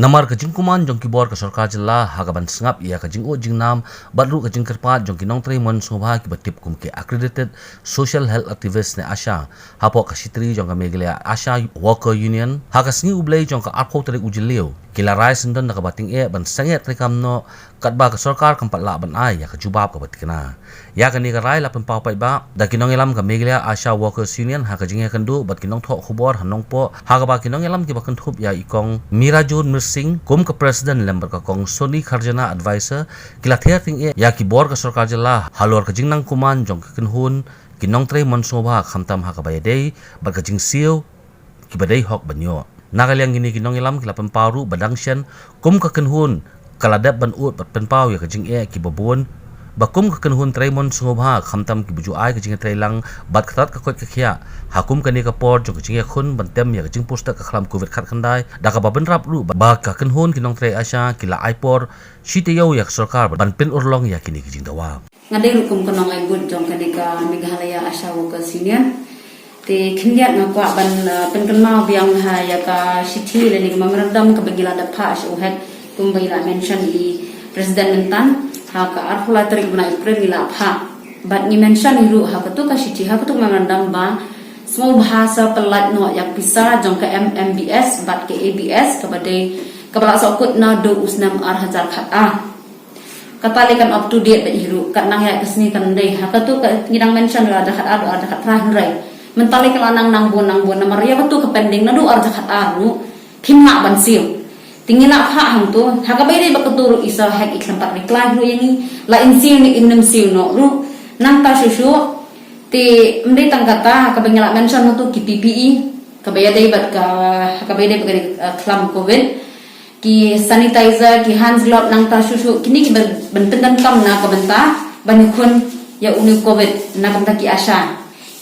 Namar kajing kuman jong kibor ka sarkar jela hagaban sengap ia kajing o jingnam badru kajing kerpat jong kinong treimon sungba ki batip kum ke accredited social health activist ne Asha hapo kasitri jong ka meglea Asha Worker Union hagasni ublei jong ka arko tari ujilio kila rai sendon na kabating ban sanget rekam no katba ka sarkar kampat la ban ai ya ka jubab ka batikna ya kani ka rai la pen pau pai ba da kinong elam ka meglea Asha Workers Union ha kajing ya kandu bat kinong thok khubor hanong po hagaba kinong elam ki bakan thup ya ikong Mirajun Singh kum ka president lember ka kong Soni Kharjana advisor kila thea ting e ya ki bor ka sarkar jela halor ka jingnang kuman jong ka kinhun kinong tre mon soba khamtam ha ka bayadei bar ka jing siu ki badai hok banyo nagaliang gini kinong ilam kila pemparu badangsyan kum ka kinhun kaladap ban ut bat penpau ya ka jing e ki babon bakum ka kinhun tre mon soba khamtam ki buju ai ka jing tre lang bat khatat ka kot ka khia hakum kani ka por jong ka jing khun bantem ya ka jing poster ka khlam covid khat khandai da ka baben rap ru ba ka kinhun kinong tre Asha kila aipor shiteyau ya sarkar ban pen urlong ya kini ki jing dawa ngadai rukum kanong ai bud jong kani ka Meghalaya Asha Workers Union te khindiat ngakwa ban penkenau biang ha ya ka shithi le ni memorandum ka begila da phas uhet kumbaila mention di president mentan ha ka arhula tarik bana April ila pha but ni mention iru ha ka tu ka shithi ha ka tu memorandum ba small bahasa pelat no yak pisah jong ka MMBS bat ke ABS ka badai ka bala sokut na do usnam arhajar khat katalikan up to date ba iru kat nang ya kesni kan dei ha ka tu ka ngidang mention ada khat terakhir rai mentali ka lanang nang bon namar ya tu ka pending na do arja khat aru thimna ban siu tingina pha hang tu ha ka bai dei ba ka turu isa hek iklam pat reply ru yani la insil ni innam siu no ru nang ta shushu ti mdei tangkata ka bengela mention tu ki PPE ka baya dei bat ka baya dei bagari klam covid ki sanitizer ki hand glove nang ta shushu kini ki bentendan kam na ka benta banikun ya uni covid na kam ta ki Asha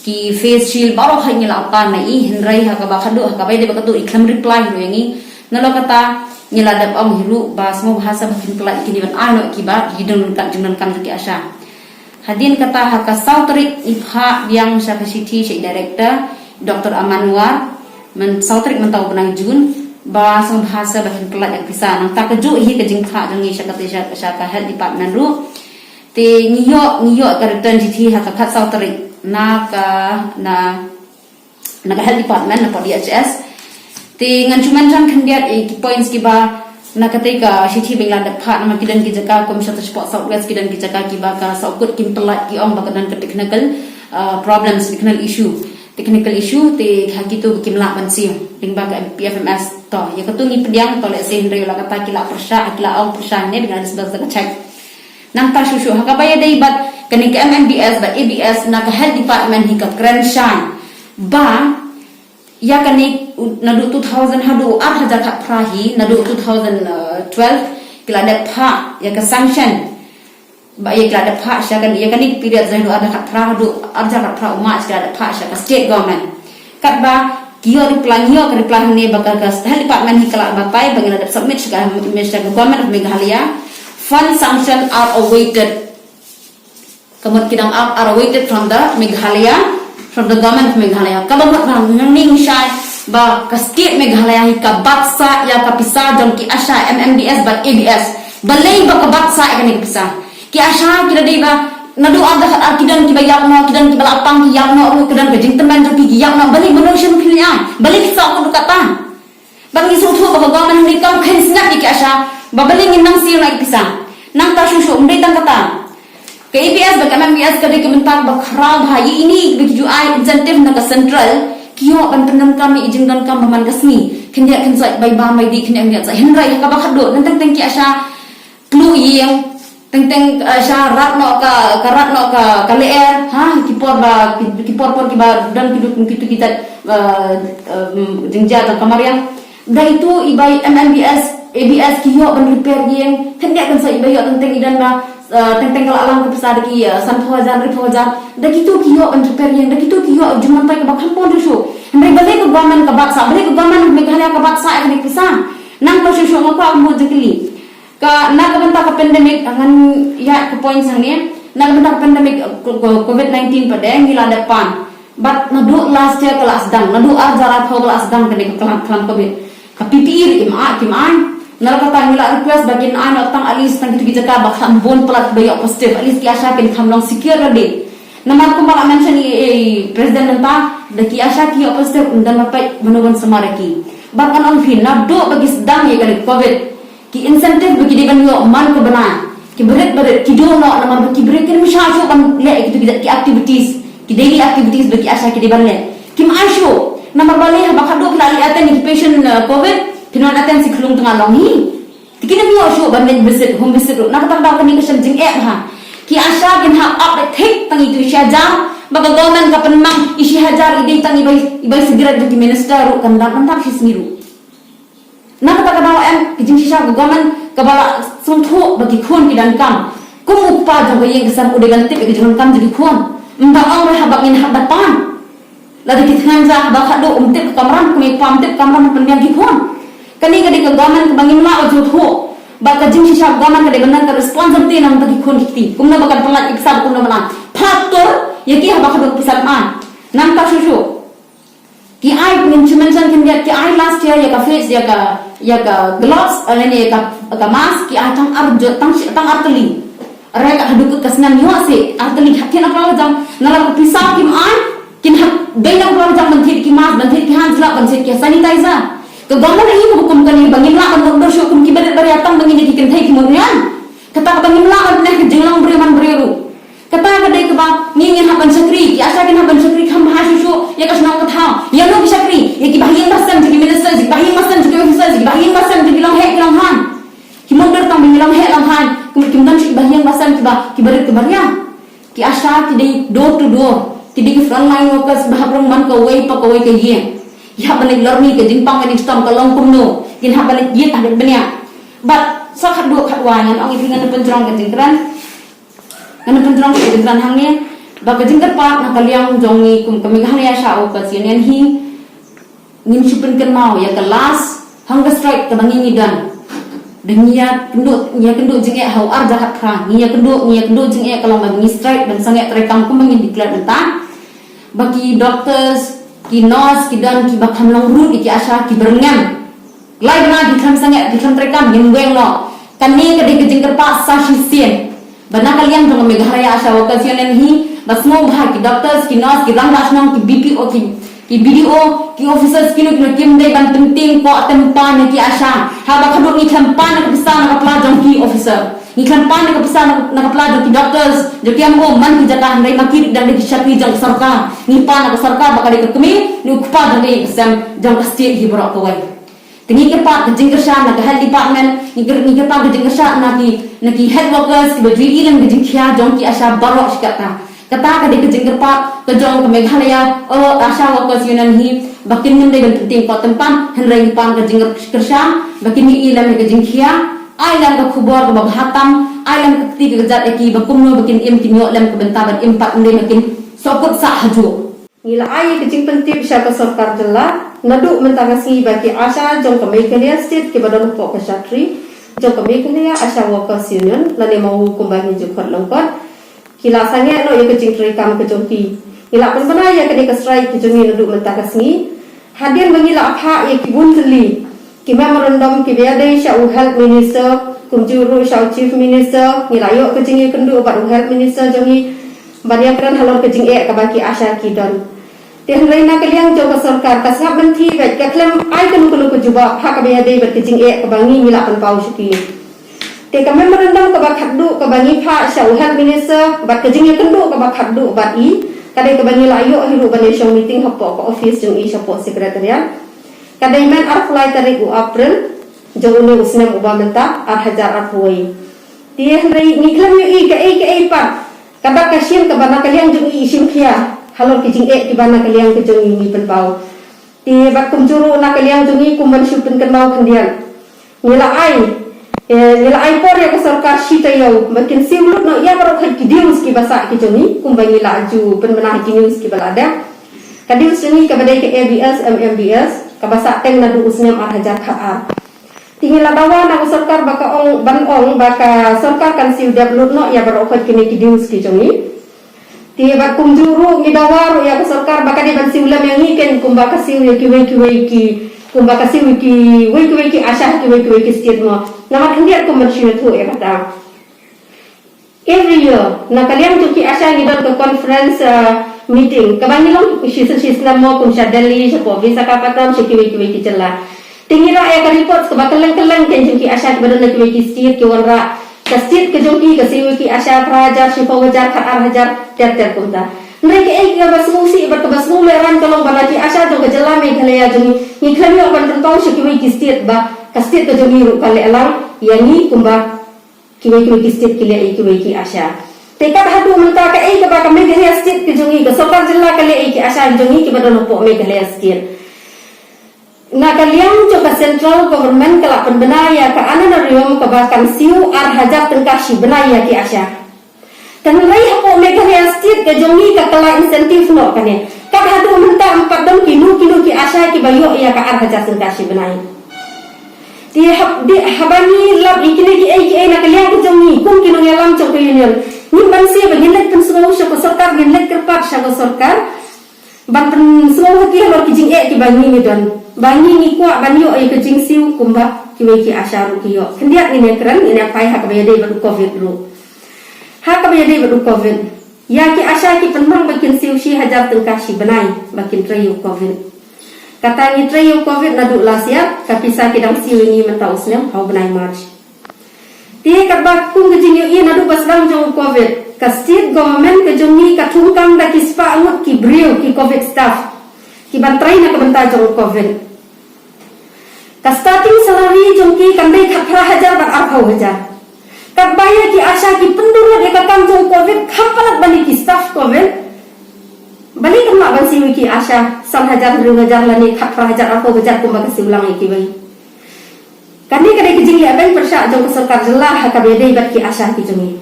ki face shield baro ha ngila apa na i hinrai ha ka ba khadu ha ka baya dei bakatu iklam reply ru yangi nalo kata ngila dap am hiru ba semua bahasa bakin kelak kini ban ano ki ba hidung kan jengnan kam ta ki Asha hadin kata haka sautrik ifha yang syaka siti syek director Dr. Amanwar men sautrik mentau benang jun ba sang bahasa bahan kelat yang bisa nang tak keju hi ke jingkha jangi syaka health department ru te ngiyo ka return siti haka khat sautrik na health department na DHS te ngan cuman jang khandiat points ki ba na ketika sithi bengla dapha nama kidan ki jaka komisa sport southwest kidan ki jaka ki baka saukut kim pelat ki om bakadan ke technical problems technical issue te hakitu kimla bansi lingba ka PFMS to ya ketungi pediang to le sen la kata kila persya kila om persya ne dengan sebab check nang ta shushu haka baya dei bat kani ke MMBS ba ABS na ka health department hi ka Kranshan ba ya kani nadu 2000 hadu arhajar khat prahi nadu 2012 kila dat pha ya ka sanction ba ya kila dat pha sya kan ya kani period zaidu ada khat pra hadu arja khat pra umma kila dat pha sya ka state government kat ba kiyo reply ne ba ka health department hi kala batai bagila dat submit sya Minister Government of Meghalaya fund sanction are awaited kemudian are awaited from the Meghalaya from the government of Meghalaya kabagot bang ning syai ba ka state Meghalaya hi ka batsa ya ka pisah jong ki Asha MMBS ba ABS balai ba ka batsa ka ni pisah ki Asha kira dei ba nadu ada kidan ki bayak no kidan ki balapang ki yak no kidan ke jingteman jo ki yak no balai manusia pilih balai kita aku dukata bang isu tu ba government ni kam khen snap ki Asha ba balai nginang si na pisah nang ta shushu mdei tang kata ke ABS ba MMBS ka dei kementar ba khrab ha ini biju ai incentive na ka central kiyo ban penam kami ijin dan kam baman kasmi kenya kan sai bai ba mai di kenya ngia sai henrai ka ba khado nang teng ki Asha plu yang teng Asha rat no ka leer ha ki por ki ba dan kitu kita jingja ta kamariang da itu ibai MMBS ABS kiyo ban repair yang kenya kan sai bai teng idan ba teng kala alam ke besar ki santojan ripojan da kitu kiyo ban repair yang da kitu kiyo juman pai ka bakhan pon shu ndai bale ko government ka baksa bale ko government Meghalaya ka baksa ek ni pisang nang ko shu ngako ambo jekli ka na ka banta ka pandemic angan ya ko point sang ni na ka banta ka pandemic COVID-19 pada ngila depan but nadu last year kelas dang nadu arjara thau kelas dang kene kelam covid ka PPE kim ai Nalakatan nila request bagi anak tang alis tang kita jaka bakal bon pelat bayo positif alis ki asya ken kamlong secure rade. Nama ko mala mention ni president nanta daki asya ki positif undan mapai menuban semaraki. Bahkan on fin na do bagi sedang ye kali covid ki insentif bagi diban yo man ko bana. Ki berit ki do no nama bagi berit ken misha ban le ki activities ki daily activities bagi asya ki diban le. Ki masyo nama bali bakal do pelali aten ki patient covid Kinon aten si kulung tengah long hi. Tikina mi osho bandit visit home visit nak tambah kami kesan jing ha. Ki asya kin ha up the take tangi tu isya jam baga government ka penmang isi hajar ide tangi ibai segera di minister ru kan dan tak sismiru. Nak kata bawa kijing sisa government ka bala sungtho bagi khon ki dan kam. Kum upa jang yang kesan ude ganti bagi jang kam jadi khon. Mbak ang reh habak in hadapan. Lagi kithan za habak do umtip kamran kumik pamtip kamran pendiang ki khon. Kani kadi ke gaman ke bangin ma ojo tho ba ka jing sisa gaman kadi benan ka responsibility nam tagi khon kiti kumna bakan pengat iksab kumna mana faktor yaki ha bakado pisat man nam ka shushu ki ai mention kin dia ki ai last year ya ka face ya ka gloves alani ya ka mask ki ai tang arjo tang arteli are ka haduk kasnan yo ase arteli hatin apa jam nala pisau kim ai kin hak beina pro jam manthir ki mask manthir ki hand la manthir ki sanitizer तो गवर्नमेंट ही हुकुम करनी बंगिमला kan dokter syuk kum kibadat bari atang bangin di kentai kemudian kata bangimla kan nek jenglang breman breru kata ka dai ka ba ngin haban sakri ki asa kin haban sakri kham ha shu ya ka snang katha ya no bi sakri ya ki bahin basan ji minister ji bahin basan ji officer ji bahin basan ji bilang hek lang han ki modar tang bilang hek lang han kum dan ji bahin basan ki ba ki barit ke baria ki asa ki dai door to door ki dai front line workers bahabrang man ka way pa ka way ka ye ya balik lorni ke jingpang ni stom ka long kumno kin ha balik ye ta benya but sa khadu khadwangan ang itingan penjrong ke jingkran kan penjrong ke jingkran hangnya ba ke jingkar pa na kaliang jongi kum kami hangya sha o ka sian hi ngin sipen ken mau ya ke last hunger strike ke bangi dan dengnya kendo jinge hau ar jahat kra nya kendo jinge kalau bangi strike dan sangat terekam kum bangi declare tentang bagi doctors ki nurse ki dan ki bakam long ru ki asya ki berengan lai bana di kham sangat di kham terekam ngeng lo kan ni ke de jingkar pa sa shisien bana kalian jong megharaya asya occasion hi basmo bha ki doctors ki nurse ki rang rasnong ki BPO ki BDO ki officers ki no kim de ban penting ko tempa ni ki asya ha ba khadu ni tempa na ka na ka jong ki officer ni tempa na ka na ka ki doctors jo ki amko man ki jata handai makir dan de shakti jong sarkar ni pa na ka sarkar ba ka de kami ni ukpa dan de exam jong state hi bro ko wai tingi ke pa ke jingkar sha na ka health department ni ke pa ke jingkar sha na ki health workers ki bajri ilam ke jingkhia jong ki asya baro shikata kata ka de ke jingkar pa ke jong ke meghalaya o asya workers yunan hi bakin nim de ban penting ko tempan henrai pan ke jingkar sha bakin ni ilam ke jingkhia ailan ka khubor ka bahatam ailan ka ketiga kejat eki bakumno bakin im kinyo lam ka bentaban impat inde makin sokot sa haju nila ai ke jing penting sha ka sarkar jalla nadu mentangasi bagi asya jong ka meghalaya state ke badan po ka shatri jong ka meghalaya asya workers union lane mau kumbang jukot longkot kila sange no ye ke jing rekam ke jongki ila pun bana ya ke de ka strike ke jongi nadu mentangasi hadian bangila apha ye ki buntli ki memorandum ki biade sha health minister kumjuru sha chief minister ngilayo ke jingi kendu ba health minister jongi bania kran halor ke jingi ka baki asya ki don ten reina kaliang jo sarkar ka sab banthi ba ka klem ai kan kulu ku juba ha ka biade ba ke jingi ka bangi ngila pan pau shiki te ka memorandum ka ba khaddu ka bangi pha sha health minister ba ke jingi kendu ka ba khaddu ba i kadai ka bangi layo hiru bane show meeting hapo ka office jongi sha po secretariat kadai men arfulai tarik April jone usne uba menta ar hajar arfui tie hrei niklam yu i ka pa kada kasien ka bana kalian jung i isim khia halor ki jing ki bana kalian ke jung ni pen bau tie bat kum juru na kalian jung i kum ban shupin kan bau khandian nila ai por ya ka sarkar shita yo makin siulut no ya baro khat ki dius ki basa ki jung i kum bangi la ju pen bana ki news ki balada kadius ni ka badai ke ABS MMBS kabasa teng nadu usnem ar hajar khaar tingila bawa na sarkar baka ong ban baka sarkar kan siu develop no ya baro khot kini kidius ki jongi ti ba kumjuru ni dawar ya sarkar baka di ban siulam yang iken kum baka siu ya kiwe ki kumba kasi wiki asha wiki state mo nama hendiat ko mention tu kata every year nakaliang tu ki asha ni don ke conference meeting kabangilong she's mo kum Delhi sa po visa kapatam sa wiki jela tingira ya ka report ke bakalang kan ki asha ke badan wiki state ke wanra ka state ke joki ke wiki asha prajar shifa wajar khatar hajar ter kumta mereka ke basmusi basmu meran kalau banati asha jo ke jela Meghalaya joni ni khami ban tau shi ki state ba ka state ke jogi ru kale alang yani kumba ki state ke le ki asha tekat hadu menta ke ke ba ka Meghalaya state ke jogi ke sarkar jilla kale ki asha jogi ki badan po Meghalaya state na kaliang jo ka central government kala penbenaya ka ananarium ka bahkan siu ar hajar tengkashi benaya ki asha Tanulai hapo Meghalaya state ke jongi ka kala insentif no kane. Kak hadu menta 4 dom kinu ki asya ki bayo ya ka ar haja sengkashi benai. Di habani lab ikine ki ai na kaliang ke jongi kum kinu yalam chok union. Ni bansi bagin lek pen semua usha ko sarkar gin lek kerpat sha ko sarkar. Ban pen semua ki halor ki jing ki bangi ni don. Bangi ni kwa banyo ai ke jing siu kumba ki asya ru ki yo. Kendiat ni keren ini pai hak bayade ban covid ru. Hak bayade badu covid ya ki asya ki penang bakin siusi hajar tengkashi benai bakin trayu covid kata ni trayu covid nadu lasia kapisa ki dang siu ni menta usnem hau benai march tie kat bakung ke jing ye nadu baslang jong covid ka state government ke jongi ka thungkang da ki spa angut ki brio ki covid staff ki bantrai na ka banta jong covid ka starting salary jong ki kandai khapra hajar bak arkhau hajar kabaya ki asya ki penduduk de kakam jong covid khapalat bali ki staff covid bali kena ban siwi ki asya 1,000 lani khapra hajar aku bejar kumba kasi ulang iki bai kani kadai ki jing ben persya jong sarkar jela ha kabede bat ki asya ki jongi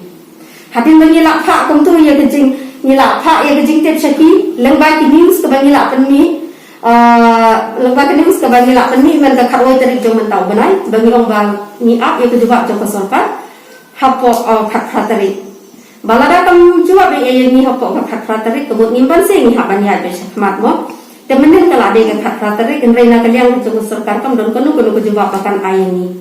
hadin bangi la pha kum tu ye ki jing ni la pha ye ki jing tep shaki lengba ki news ke bangi la penmi lengba ki news ke bangi la penmi men ka kharoi tarik jong mentau benai bangi ong bang ni ap ye ki jawab jong sarkar hapo khat tarik balada kam jua be ni hapo khat tarik kebut nimban se ni haban ya be mat mo temenen kala de khat tarik en reina kaliang jung sarkar kam don kono ke jawab akan ayani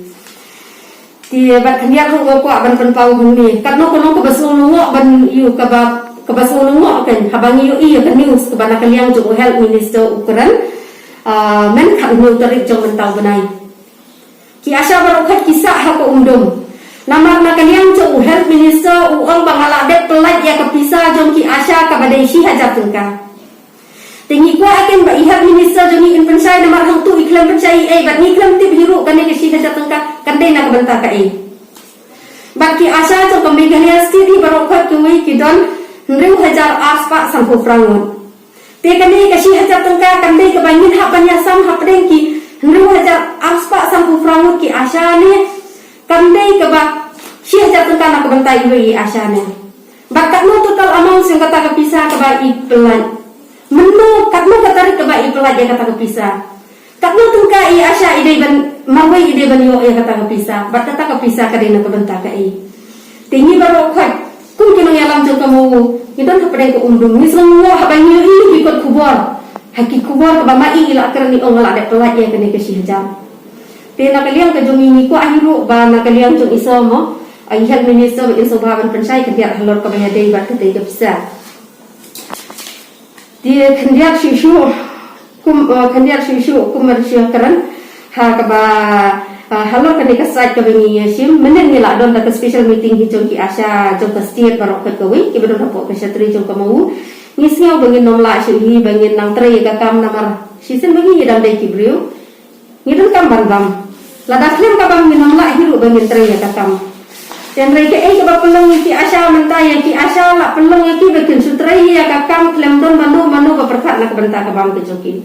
ti bat kania ru ko ban pen pau ni katno kono ke basung ngo ban yu ka ba ke basung ngo kan habangi yu i ke news ke bana kaliang jung health minister Ukraine men khat nu tarik jung mentau benai ki asya baru khat kisah ha ko Namar na kaliang jo health minister uang bangala de pelat ya kapisa jom ki asya ka badai shi hajar tengka. Tingi ko akin ba health minister joni in pensai namar hang tu iklam pensai bat ni iklam ti biru kan ke shi hajar tengka kan dai na ka banta ka Bat ki asya jo ka Meghalaya state baru khat kuwi ki don 9,000 aspa sampu frangon. Te kan ni ka shi hajar tengka kan dai ka bangin ha panya sam ha pedeng ki 9,000 aspa sampu frangon ki asya ni kandai ke ba shi hajar tengka nak bentai iwi asya ne bakat no total amount sing kata kepisah ke ba iklan menu kat no kata ke ba iklan dia kata kepisah kat no tengka i asya ide ban mawai ide ban yo ya kata kepisah bat kata kepisah ke dina ke bentak ke i tingi baru khat kum kino yalam jong kamu idon ke pedeng ke undung ni semua habangi i ikut kubur haki kubur ke ba mai ila kerni ong la de pelat ya ke shi hajar te nakaliang ke jongi ni ko ahiru ba nakaliang jong iso mo ai health minister iso baban pensai ke dia halor ka baya dei ba ke te bisa dia kendiak shishu kum marsya karan ha ka ba halor ka ni ka site ka bengi yashim menen ni la don da special meeting hi jong ki asya jong ka state barok ka koi ki bedon hapo ka shatri jong ka mau ni siaw bengi nom la shi hi bengi nang tre ka kam namar shisen bengi dam dei ki brio ni don kam bam lada klem ka bang minang la hiru bangin tre ya katam dan reke ka ba pelong ki asya menta ya ki asya la pelong ya ki bekin sutre ya kakam klem don manu ba perkat nak benta ka bang kejoki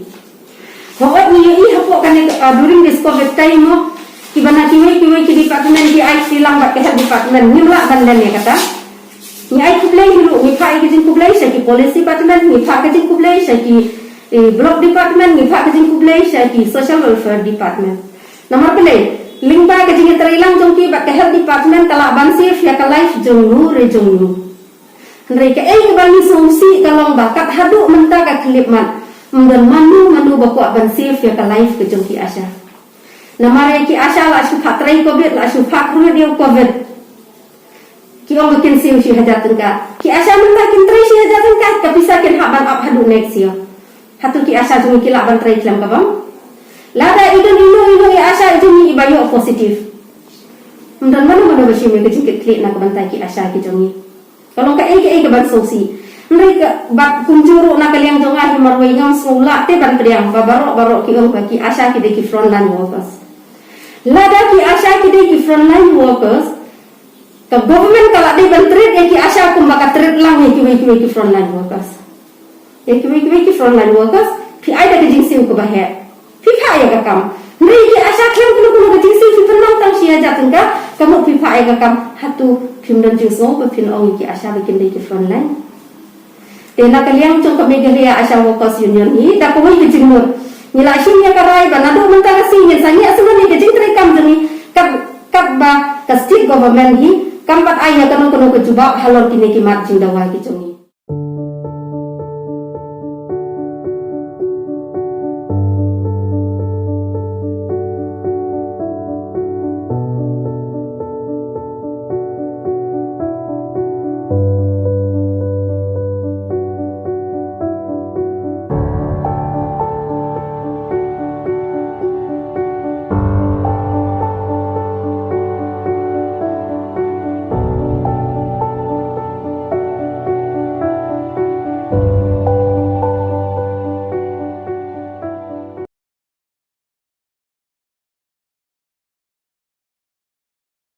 hoot ni i hapo kan during this covid time mo ki bana ki ki department ki ai silang ba ke department ni la kan dan ya kata ni ai kublai hiru ni pa ki jing kublai sa ki policy department ni pa ki jing kublai sa ki block department ni pa ki jing kublai sa ki social welfare department Nomor pele, lingba ke jingi terilang jongki bak ke health department kala bansif ya ka life jongnu re jongnu. Ndrei ke bangi solusi kalong bakat hadu menta ka klip man. dan manu bakuak ban safe ya ka life ke jong ki Asha namare ki Asha la shu phatrai covid la shu phakru dia covid ki ong kin siu shi hajatun ka ki Asha menta kin trai shi hajatun ka kapisa kin haban up hadu next year hatu ki Asha jong ki la ban trai klam ka bang lada idon ino ya Asha jong ni ibayo positif dan mana basi me ke jingkit klik na ka bantai ki Asha ki jong ni kalau ka ai ka ban sosi mereka bak kunjuru nak kalian jongah marwai ngam semula te ban priang barok ki ong ki Asha ki de ki frontline workers lada ki Asha ki de ki frontline workers ka government kala de ban trade ki Asha kum baka trade lang ki frontline workers ki frontline workers pi ai da jing siu ko bahe pi pha ya ka kam ki Asha klem kuno jing siu pi penang tang sia jatun ka kamu pi pha ya ka kam hatu pim dan jing so ko pin ong ki Asha bikin de ki frontline tena kalian jong ka Meghalaya Asha Workers Union ni da ko wi ke jingmur nila shinya karai banado mentang singin sanya asuna ni ke jing trai kam jeni kat ba ka state government hi kampat aya kanu ke jubab halor kini ki mat jing dawa ki jong